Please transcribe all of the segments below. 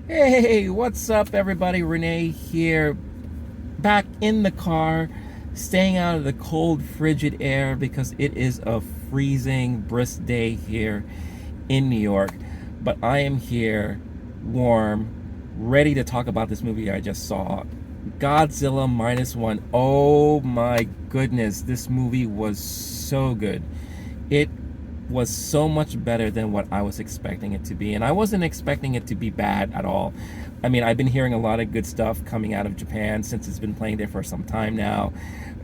Hey, what's up, everybody? Renee here, back in the car, staying out of the cold, frigid air because it is a freezing, brisk day here in New York. But I am here, warm, ready to talk about this movie I just saw, Godzilla Minus One. Oh my goodness, this movie was so good. It was so much better than what I was expecting it to be. And I wasn't expecting it to be bad at all. I mean, I've been hearing a lot of good stuff coming out of Japan since it's been playing there for some time now.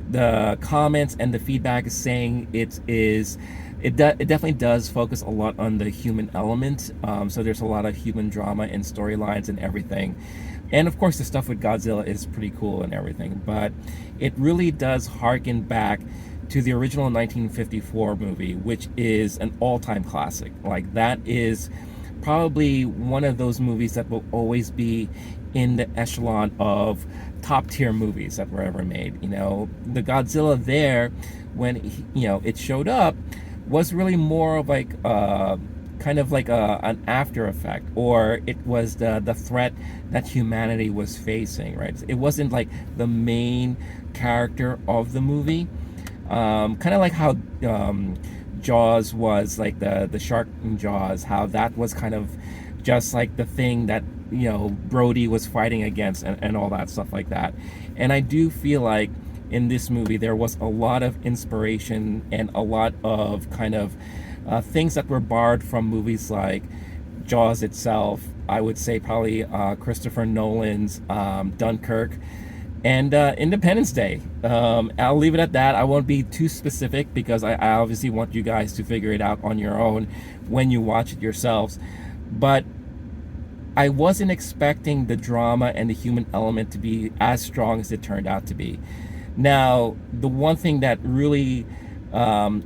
The comments and the feedback is saying it definitely does focus a lot on the human element. So there's a lot of human drama and storylines and everything. And of course, the stuff with Godzilla is pretty cool and everything. But it really does harken back to the original 1954 movie, which is an all-time classic. Like, that is probably one of those movies that will always be in the echelon of top tier movies that were ever made. You know, the Godzilla there, when it showed up, was really more of like kind of like an after effect, or it was the threat that humanity was facing, right? It wasn't like the main character of the movie. Kind of like how Jaws was, like the shark in Jaws, how that was kind of just like the thing that Brody was fighting against, and all that stuff like that. And I do feel like in this movie there was a lot of inspiration and a lot of kind of things that were borrowed from movies like Jaws itself. I would say probably Christopher Nolan's Dunkirk and Independence Day. I'll leave it at that. I won't be too specific because I obviously want you guys to figure it out on your own when you watch it yourselves. But I wasn't expecting the drama and the human element to be as strong as it turned out to be. Now, the one thing that really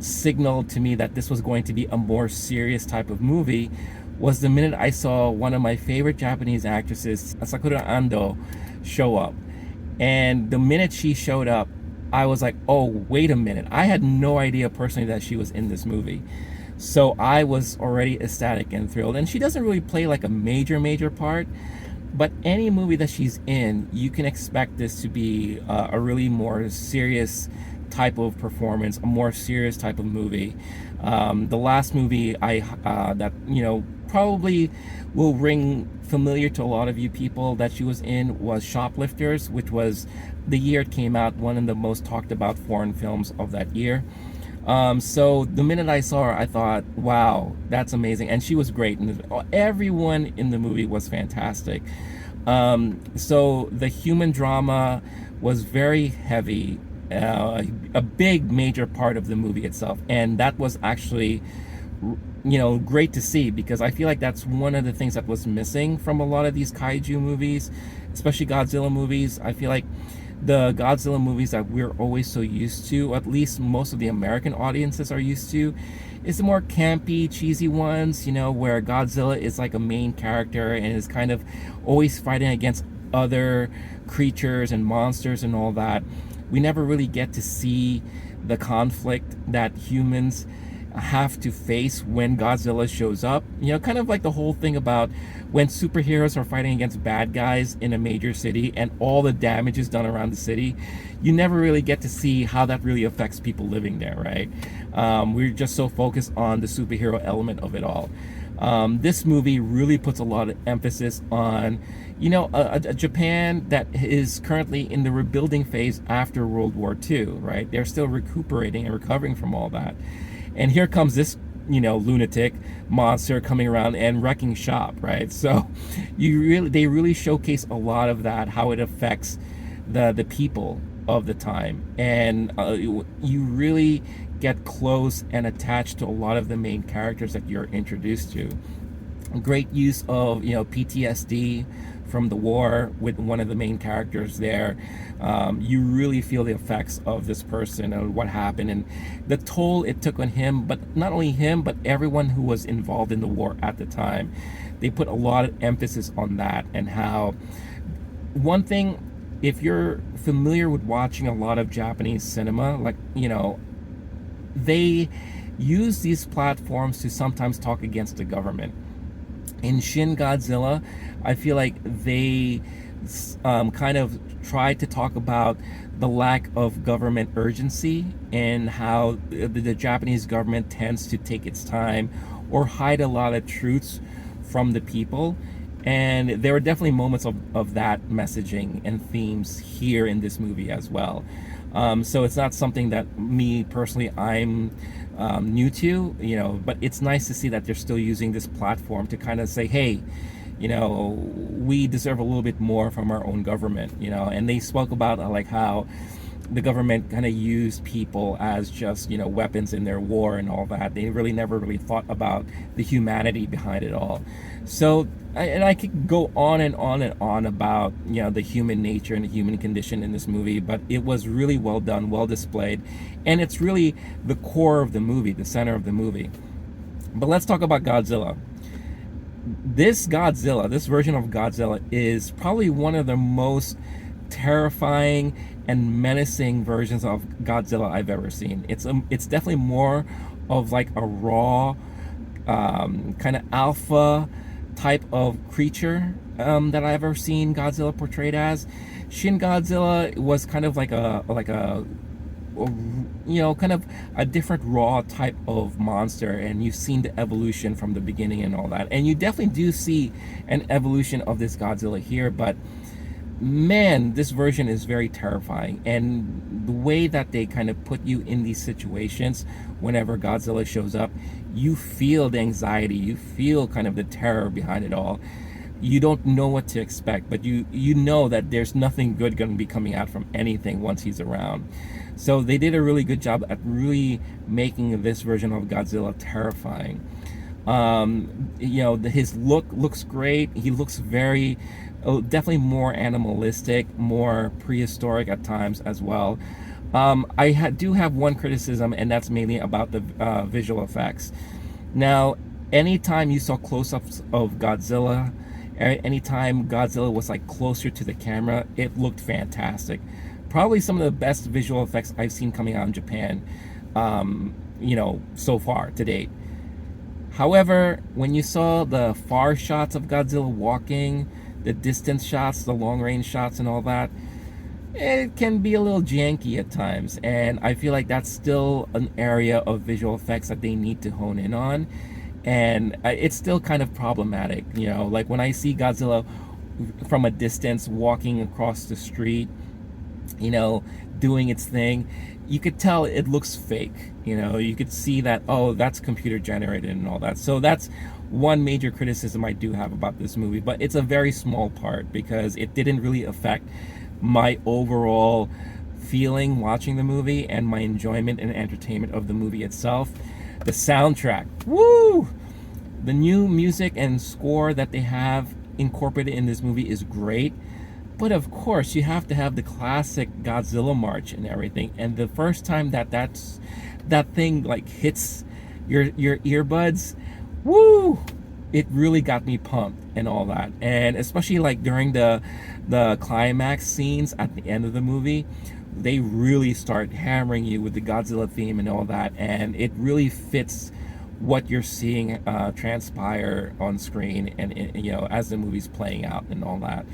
signaled to me that this was going to be a more serious type of movie was the minute I saw one of my favorite Japanese actresses, Sakura Ando, show up. And the minute she showed up, I was like, oh, wait a minute. I had no idea personally that she was in this movie. So I was already ecstatic and thrilled. And she doesn't really play like a major part, but any movie that she's in, you can expect this to be a really more serious type of performance, a more serious type of movie. The last movie that probably will ring familiar to a lot of you people that she was in was Shoplifters, which was the year it came out, one of the most talked about foreign films of that year. So the minute I saw her, I thought, wow, that's amazing. And she was great. And everyone in the movie was fantastic. So the human drama was very heavy, a big major part of the movie itself. And that was actually great to see, because I feel like that's one of the things that was missing from a lot of these kaiju movies, especially Godzilla movies. I feel like the Godzilla movies that we're always so used to, at least most of the American audiences are used to, is the more campy, cheesy ones, where Godzilla is like a main character and is kind of always fighting against other creatures and monsters and all that. We never really get to see the conflict that humans have to face when Godzilla shows up. Kind of like the whole thing about when superheroes are fighting against bad guys in a major city and all the damage is done around the city. You never really get to see how that really affects people living there, right? We're just so focused on the superhero element of it all. This movie really puts a lot of emphasis on, a Japan that is currently in the rebuilding phase after World War II, right? They're still recuperating and recovering from all that. And here comes this, lunatic monster coming around and wrecking shop, right? So they really showcase a lot of that, how it affects the people of the time. And you really get close and attached to a lot of the main characters that you're introduced to. Great use of, PTSD from the war with one of the main characters there. You really feel the effects of this person and what happened and the toll it took on him, but not only him, but everyone who was involved in the war at the time. They put a lot of emphasis on that, and how one thing, if you're familiar with watching a lot of Japanese cinema, like, they use these platforms to sometimes talk against the government. In Shin Godzilla, I feel like they kind of tried to talk about the lack of government urgency and how the Japanese government tends to take its time or hide a lot of truths from the people. And there were definitely moments of that messaging and themes here in this movie as well. So it's not something that me personally I'm new to, but it's nice to see that they're still using this platform to kind of say, hey, we deserve a little bit more from our own government, and they spoke about like how the government kind of used people as just, weapons in their war and all that. They really never really thought about the humanity behind it all. So, and I could go on and on and on about, the human nature and the human condition in this movie, but it was really well done, well displayed, and it's really the core of the movie, the center of the movie. But let's talk about Godzilla. This version of Godzilla is probably one of the most terrifying and menacing versions of Godzilla I've ever seen. It's definitely more of like a raw, kind of alpha type of creature that I've ever seen Godzilla portrayed as. Shin Godzilla was kind of like a kind of a different raw type of monster, and you've seen the evolution from the beginning and all that, and you definitely do see an evolution of this Godzilla here, but man, this version is very terrifying. And the way that they kind of put you in these situations whenever Godzilla shows up, you feel the anxiety, you feel kind of the terror behind it all. You don't know what to expect, but you know that there's nothing good going to be coming out from anything once he's around. So they did a really good job at really making this version of Godzilla terrifying. His look looks great. He looks very, definitely more animalistic, more prehistoric at times as well. I do have one criticism, and that's mainly about the visual effects. Now, anytime you saw close-ups of Godzilla, anytime Godzilla was like closer to the camera, it looked fantastic. Probably some of the best visual effects I've seen coming out in Japan, so far to date. However, when you saw the far shots of Godzilla walking, the distance shots, the long range shots and all that, it can be a little janky at times. And I feel like that's still an area of visual effects that they need to hone in on. And it's still kind of problematic, like when I see Godzilla from a distance walking across the street, doing its thing, you could tell it looks fake. You could see that, oh, that's computer generated and all that. So that's one major criticism I do have about this movie, but it's a very small part because it didn't really affect my overall feeling watching the movie and my enjoyment and entertainment of the movie itself. The soundtrack, woo! The new music and score that they have incorporated in this movie is great. But of course, you have to have the classic Godzilla march and everything. And the first time that thing like hits your earbuds, woo! It really got me pumped and all that. And especially like during the climax scenes at the end of the movie, they really start hammering you with the Godzilla theme and all that. And it really fits what you're seeing transpire on screen and as the movie's playing out and all that.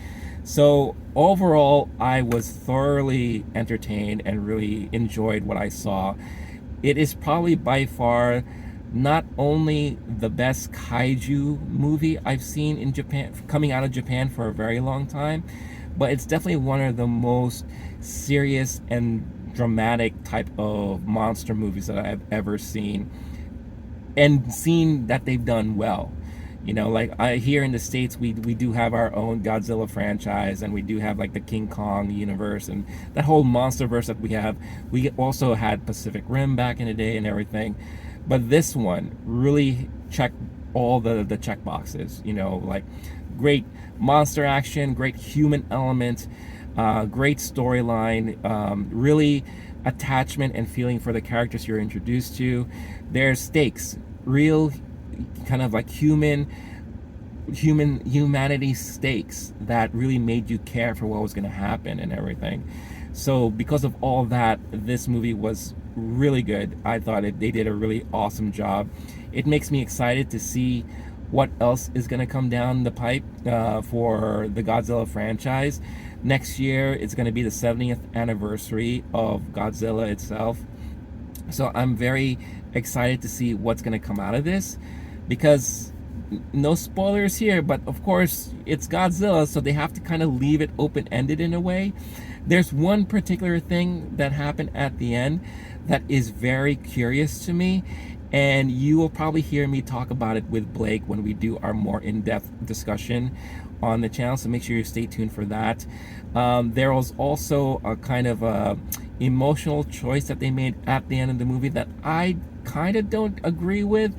So overall, I was thoroughly entertained and really enjoyed what I saw. It is probably by far not only the best kaiju movie I've seen in Japan, coming out of Japan for a very long time, but it's definitely one of the most serious and dramatic type of monster movies that I've ever seen, and seen that they've done well. Like here in the States, we do have our own Godzilla franchise, and we do have like the King Kong universe and that whole monster verse that we have. We also had Pacific Rim back in the day and everything, but this one really checked all the check boxes. Like great monster action, great human element, great storyline, really attachment and feeling for the characters you're introduced to. There's stakes, real kind of like humanity stakes that really made you care for what was going to happen and everything. So because of all that, this movie was really good. I thought they did a really awesome job. It makes me excited to see what else is going to come down the pipe for the Godzilla franchise. Next year, it's going to be the 70th anniversary of Godzilla itself. So I'm very excited to see what's going to come out of this, because no spoilers here, but of course it's Godzilla, so they have to kind of leave it open-ended in a way. There's one particular thing that happened at the end that is very curious to me, and you will probably hear me talk about it with Blake when we do our more in-depth discussion on the channel, so make sure you stay tuned for that. There was also a kind of a emotional choice that they made at the end of the movie that I kind of don't agree with.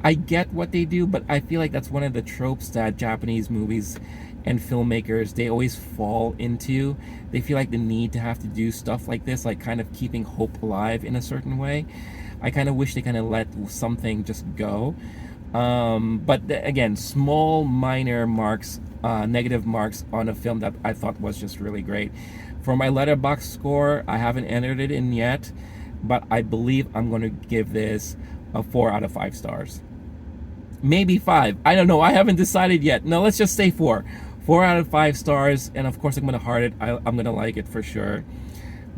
I get what they do, but I feel like that's one of the tropes that Japanese movies and filmmakers, they always fall into. They feel like the need to have to do stuff like this, like kind of keeping hope alive in a certain way. I kind of wish they kind of let something just go. But again, small minor marks, negative marks on a film that I thought was just really great. For my Letterboxd score, I haven't entered it in yet, but I believe I'm going to give this a 4 out of 5 stars. Maybe 5. I don't know. I haven't decided yet. No, let's just say 4. 4 out of 5 stars. And of course, I'm going to heart it. I'm going to like it for sure.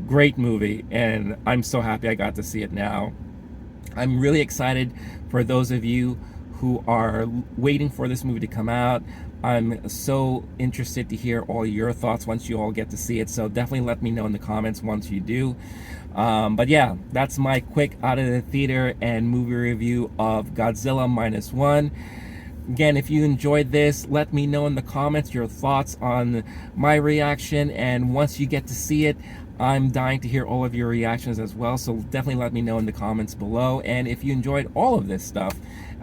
Great movie. And I'm so happy I got to see it now. I'm really excited for those of you who are waiting for this movie to come out. I'm so interested to hear all your thoughts once you all get to see it. So definitely let me know in the comments once you do. But yeah, that's my quick out of the theater and movie review of Godzilla Minus One. Again, if you enjoyed this, let me know in the comments your thoughts on my reaction. And once you get to see it, I'm dying to hear all of your reactions as well. So definitely let me know in the comments below. And if you enjoyed all of this stuff,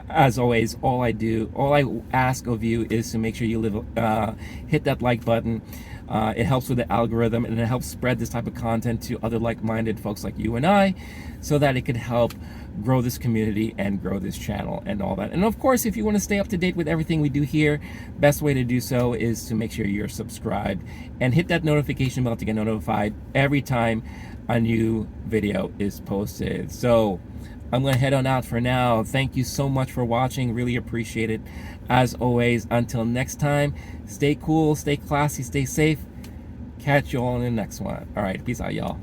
as always, all I ask of you is to make sure you hit that like button. It helps with the algorithm, and it helps spread this type of content to other like-minded folks like you and I, so that it could help grow this community and grow this channel and all that. And of course, if you want to stay up to date with everything we do here, best way to do so is to make sure you're subscribed and hit that notification bell to get notified every time a new video is posted. So I'm going to head on out for now. Thank you so much for watching. Really appreciate it. As always, until next time, stay cool, stay classy, stay safe. Catch you all in the next one. All right, peace out, y'all.